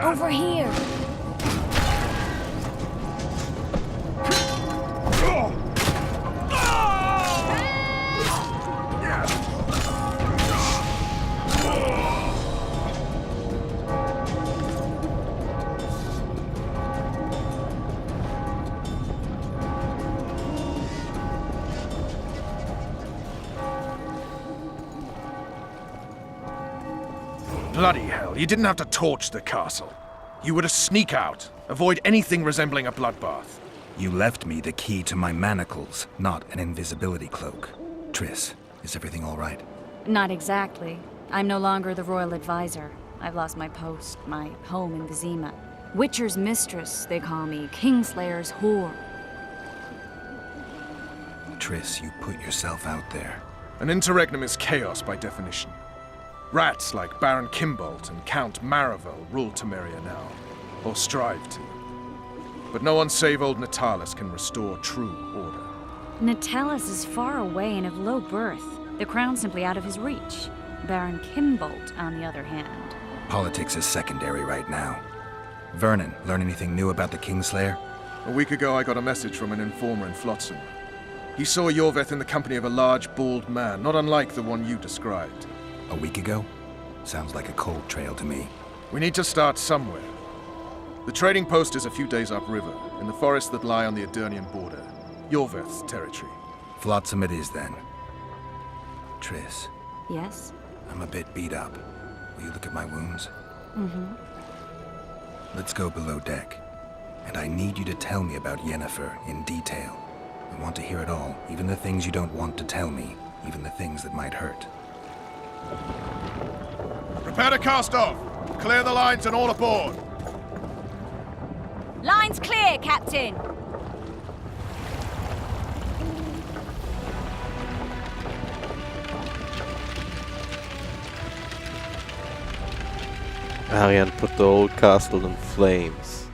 Over here! Bloody hell, you didn't have to torch the castle. You were to sneak out, avoid anything resembling a bloodbath. You left me the key to my manacles, not an invisibility cloak. Triss, is everything all right? Not exactly. I'm no longer the royal advisor. I've lost my post, my home in Vizima. Witcher's mistress, they call me. Kingslayer's whore. Triss, you put yourself out there. An interregnum is chaos by definition. Rats like Baron Kimbolt and Count Maravel rule Temeria now, or strive to. But no one save old Natalis can restore true order. Natalis is far away and of low birth. The crown's simply out of his reach. Baron Kimbolt, on the other hand. Politics is secondary right now. Vernon, learn anything new about the Kingslayer? A week ago I got a message from an informer in Flotsam. He saw Yorveth in the company of a large, bald man, not unlike the one you described. A week ago? Sounds like a cold trail to me. We need to start somewhere. The trading post is a few days upriver, in the forests that lie on the Aedirnian border. Yorveth's territory. Flotsam it is, then. Triss, Yes? I'm a bit beat up. Will you look at my wounds? Mm-hmm. Let's go below deck. And I need you to tell me about Yennefer in detail. I want to hear it all, even the things you don't want to tell me, even the things that might hurt. Prepare to cast off! Clear the lines and all aboard! Line's clear, Captain! Arian put the old castle in flames.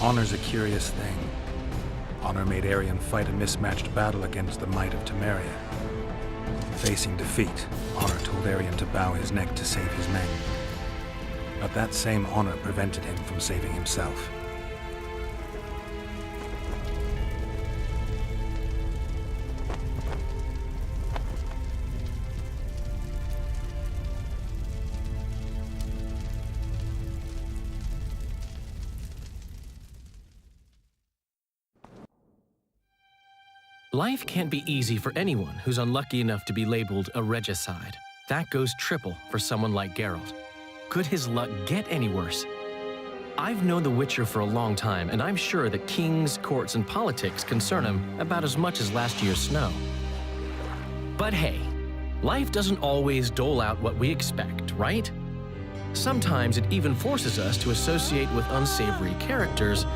Honor's a curious thing. Honor made Arian fight a mismatched battle against the might of Temeria. Facing defeat, Honor told Arian to bow his neck to save his men. But that same honor prevented him from saving himself. Life can't be easy for anyone who's unlucky enough to be labeled a regicide. That goes triple for someone like Geralt. Could his luck get any worse? I've known the Witcher for a long time, and I'm sure that kings, courts, and politics concern him about as much as last year's snow. But hey, life doesn't always dole out what we expect, right? Sometimes it even forces us to associate with unsavory characters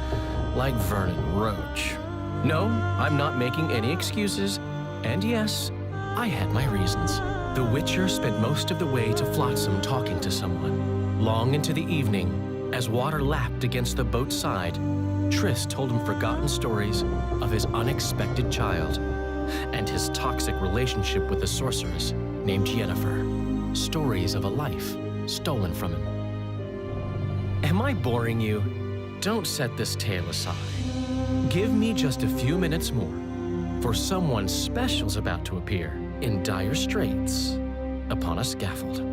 like Vernon Roach. No, I'm not making any excuses, and yes, I had my reasons. The Witcher spent most of the way to Flotsam talking to someone. Long into the evening, as water lapped against the boat's side, Triss told him forgotten stories of his unexpected child and his toxic relationship with a sorceress named Yennefer. Stories of a life stolen from him. Am I boring you? Don't set this tale aside. Give me just a few minutes more, for someone special's about to appear in dire straits upon a scaffold.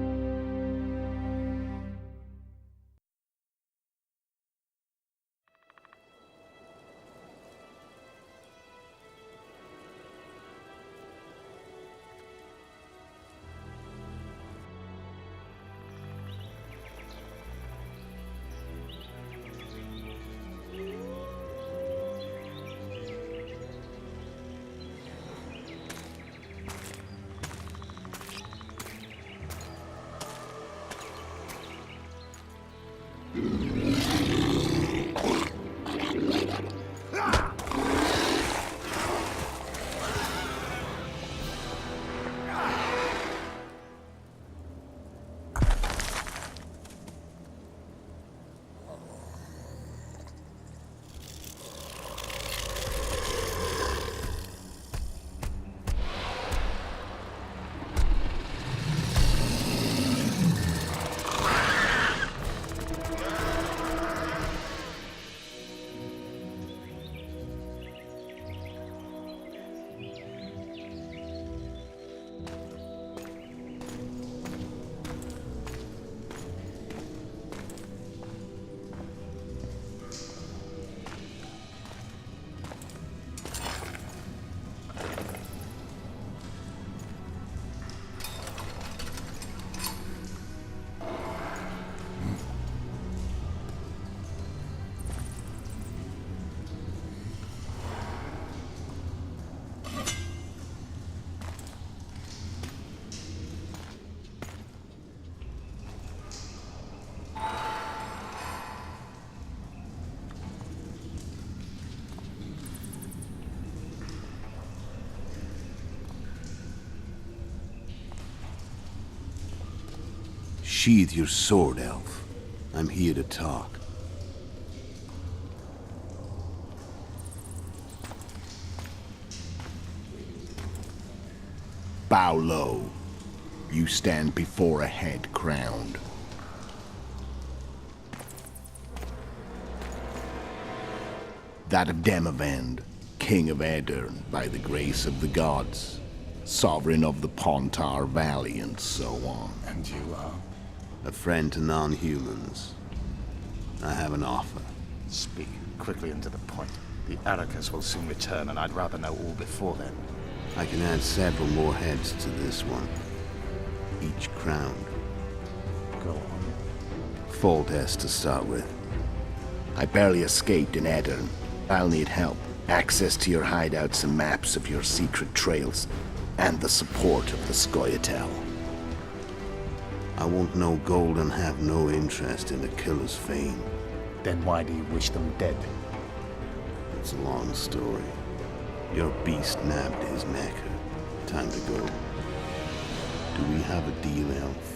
Sheathe your sword, elf. I'm here to talk. Bow low. You stand before a head crowned. That of Demavend, King of Aedirn, by the grace of the gods, sovereign of the Pontar Valley, and so on. And you are? A friend to non-humans. I have an offer. Speak quickly and to the point. The Arrakis will soon return, and I'd rather know all before then. I can add several more heads to this one. Each crowned. Go on. Foltest to start with. I barely escaped in Aedirn. I'll need help. Access to your hideouts and maps of your secret trails. And the support of the Scoia'tael. I want no gold and have no interest in the killer's fame. Then why do you wish them dead? It's a long story. Your beast nabbed his necker. Time to go. Do we have a deal, elf?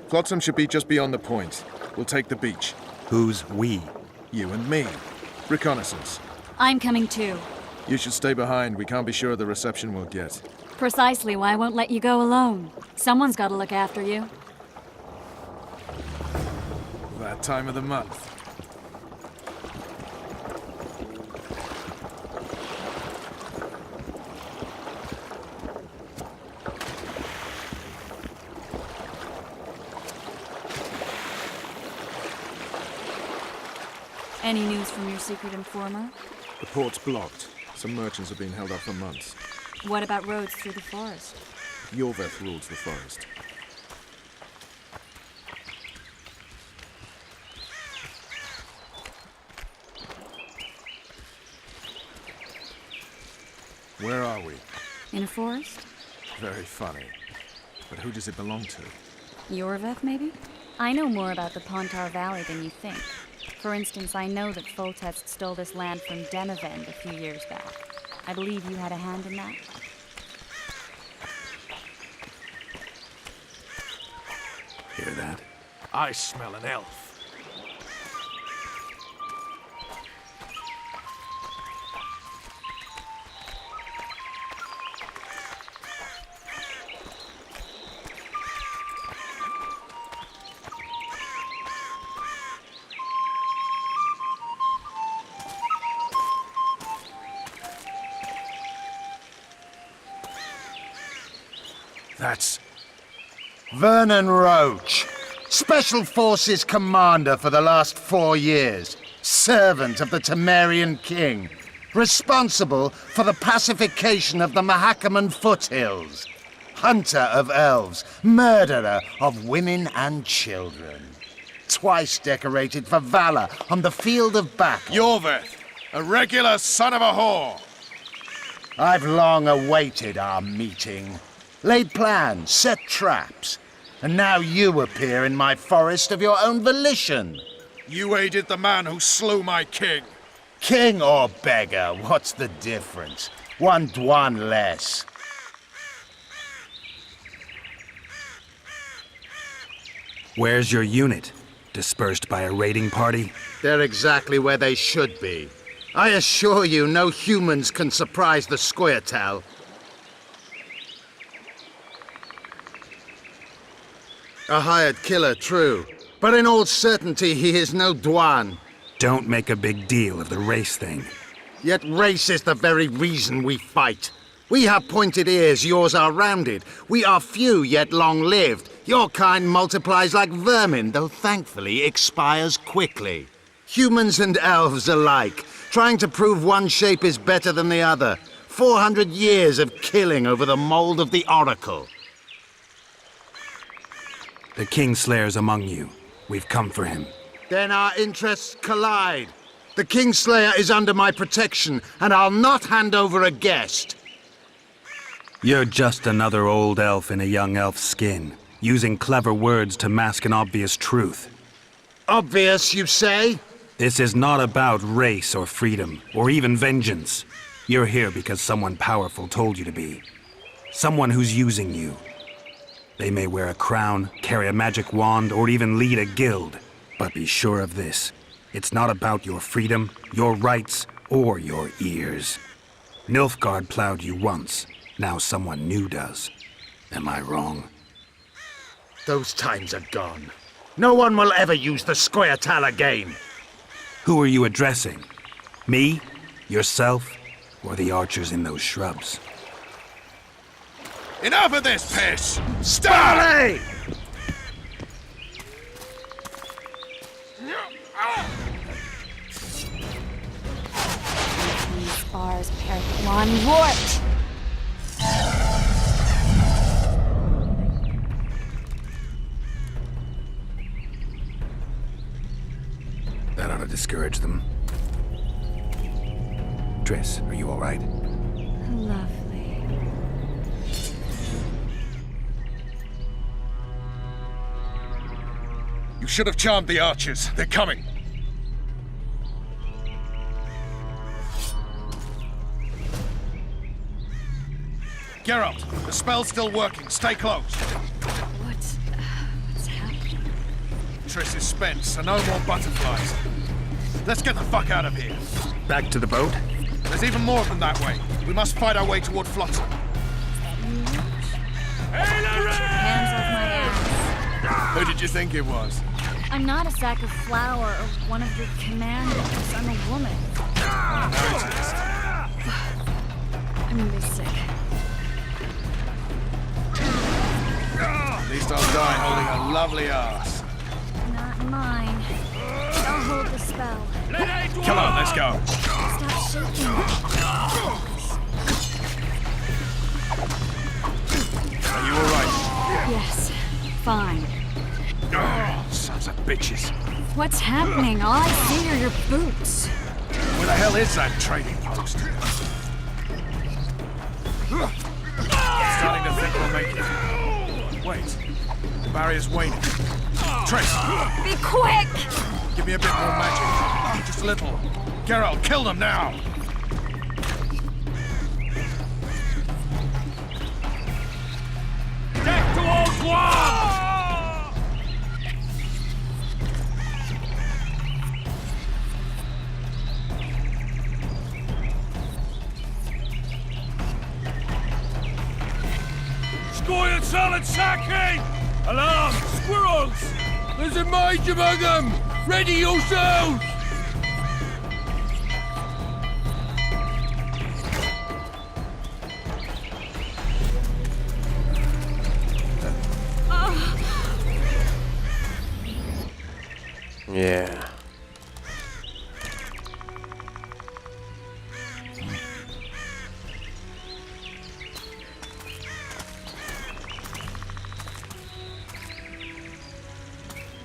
Flotsam should be just beyond the point. We'll take the beach. Who's we? You and me. Reconnaissance. I'm coming too. You should stay behind. We can't be sure of the reception we'll get. Precisely why I won't let you go alone. Someone's got to look after you. That time of the month. Any news from your secret informer? The port's blocked. Some merchants have been held up for months. What about roads through the forest? Yorveth rules the forest. Where are we? In a forest? Very funny. But who does it belong to? Yorveth, maybe? I know more about the Pontar Valley than you think. For instance, I know that Foltest stole this land from Demavend a few years back. I believe you had a hand in that. Hear that? I smell an elf. That's Vernon Roach, Special Forces Commander for the last 4 years, servant of the Temerian King, responsible for the pacification of the Mahakaman foothills, hunter of elves, murderer of women and children, twice decorated for valor on the field of battle. Yorveth, a regular son of a whore. I've long awaited our meeting. Laid plans, set traps, and now you appear in my forest of your own volition. You aided the man who slew my king. King or beggar, what's the difference? One Dwan less. Where's your unit? Dispersed by a raiding party? They're exactly where they should be. I assure you, no humans can surprise the Scoia'tael. A hired killer, true. But in all certainty, he is no Dwan. Don't make a big deal of the race thing. Yet race is the very reason we fight. We have pointed ears, yours are rounded. We are few, yet long-lived. Your kind multiplies like vermin, though thankfully expires quickly. Humans and elves alike, trying to prove one shape is better than the other. 400 years of killing over the mold of the Oracle. The Kingslayer's among you. We've come for him. Then our interests collide. The Kingslayer is under my protection, and I'll not hand over a guest. You're just another old elf in a young elf's skin, using clever words to mask an obvious truth. Obvious, you say? This is not about race or freedom, or even vengeance. You're here because someone powerful told you to be. Someone who's using you. They may wear a crown, carry a magic wand, or even lead a guild. But be sure of this. It's not about your freedom, your rights, or your ears. Nilfgaard plowed you once. Now someone new does. Am I wrong? Those times are gone. No one will ever use the Squirtal again. Who are you addressing? Me? Yourself? Or the archers in those shrubs? Enough of this piss! Starley! These spars pair one warped. That ought to discourage them. Triss, are you all right? Lovely. You should have charmed the archers. They're coming. Geralt, the spell's still working. Stay close. What's happening? Triss is spent, so no more butterflies. Let's get the fuck out of here. Back to the boat? There's even more of them that way. We must fight our way toward Flotsam. Hands off my ass. Who did you think it was? I'm not a sack of flour or one of your commanders. I'm a woman. Noticed. I'm really sick. At least I'll die holding a lovely ass. Not mine. I'll hold the spell. Come on, let's go. Stop shaking. Are you alright? Yes. Fine. Oh, sons of bitches. What's happening? All I see are your boots. Where the hell is that trading post? Starting to think we'll make it. Wait. The barrier's waning. Triss! Be quick! Give me a bit more magic. Just a little. Geralt, kill them now! Death to all dwarves! Scoil solid sacking! Alarm! Squirrels! There's a mage among them! Ready yourselves! Yeah.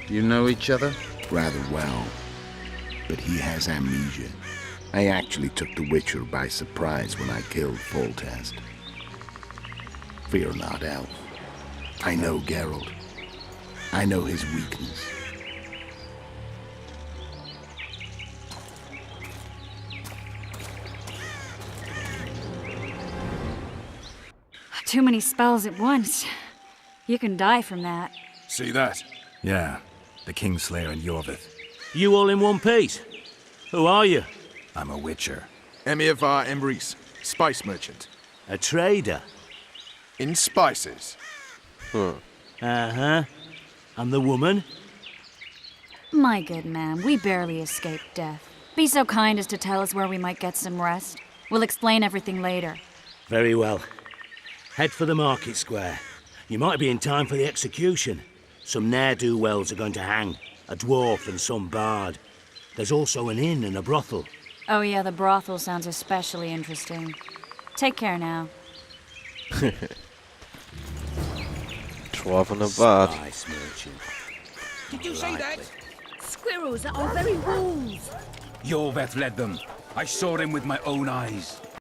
You know each other? Rather well. But he has amnesia. I actually took the Witcher by surprise when I killed Foltest. Fear not, Elf. I know Geralt. I know his weakness. Too many spells at once. You can die from that. See that? Yeah, the Kingslayer and Yorvith. You all in one piece? Who are you? I'm a witcher. Emir var Emrys, spice merchant. A trader? In spices. Uh-huh. And the woman? My good man, we barely escaped death. Be so kind as to tell us where we might get some rest. We'll explain everything later. Very well. Head for the market square. You might be in time for the execution. Some ne'er-do-wells are going to hang. A dwarf and some bard. There's also an inn and a brothel. Oh yeah, the brothel sounds especially interesting. Take care now. Dwarven about. Spice merchant. Did you say that? Squirrels at our very walls. Yorveth led them. I saw him with my own eyes.